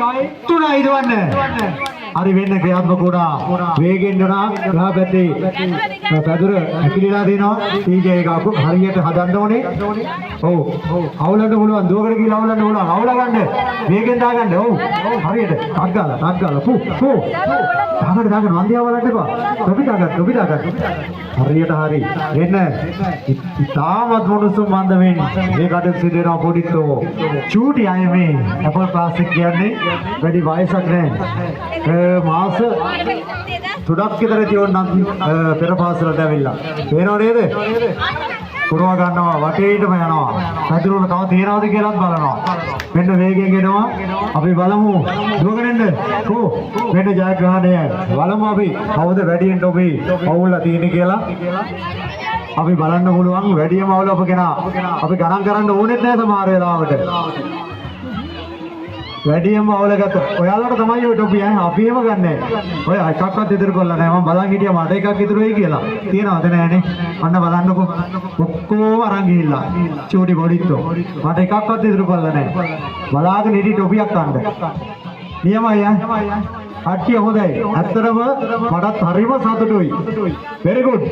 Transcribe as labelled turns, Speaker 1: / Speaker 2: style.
Speaker 1: 3යි දුවන්න. හරි වෙන්න ක්‍රියාත්මක වුණා. වේගෙන් යනවා. ගහ පැත්තේ පැදුර ඇකිලිලා දෙනවා. ටීජේ එක හරියට හදන්න ඕනේ. ඔව්. අවුලන්න පුළුවන්. දුවකට කියලා අවුලන්න පුළුවන්. අවුල ගන්න. වේගෙන් දාගන්න. ඔව්. හරියට. ටක් ගාලා. පු. දාගන්න වන්දියාව වලට එපා. තොපි දාගන්න. හරියට හරි. එන්න. ඉතාමත් මොනුසු මන්ද වෙන්නේ. මේ කඩේ සිදෙනවා පොඩිත්තෝ. චූටි අය මේ අපල් ප්ලාස්ටික් කියන්නේ වැඩි වයසක් නැහැ. මාස 3ක් විතර තියොන්නම් පෙර පාසලට ඇවිල්ලා. පේනව නේද? පුරව ගන්නවා වටේටම යනවා. පැදුර වල තව තියනවද කියලාත් බලනවා. මෙන්න වේගයෙන් එනවා. අපි බලමු. දුවගෙන එන්න. මෙන්න ජයග්‍රහණය. බලමු අපි කවුද වැඩියෙන් ඔබේ පවුල්ලා තියෙන්නේ කියලා. අපි බලන්න පුළුවන් වැඩිම අවුල අප කෙනා. අපි ගණන් කරන්න ඕනෙත් නැහැ සමහර වෙලාවට. වැඩිම අවුල ගත්ත. ඔයාලට තමයි ඔය ටොපි අපි එහෙම ගන්නෑ. ඔය එකක්වත් ඉදිරි කරලා නැහැ. මම බලන් හිටියා මට එකක් ඉදිරි වෙයි කියලා. තියනවද නැහනේ? අන්න බලන්නකෝ. ඔක්කොම අරන් ගිහිල්ලා. චූටි බොඩිත්තෝ. මට එකක්වත් ඉදිරි කරලා නැහැ. බලාගෙන හිටි ටොපියක් ගන්න. නියමයි කට්ටිය හොඳයි. ඇත්තටම මටත් හරිම සතුටුයි. very good.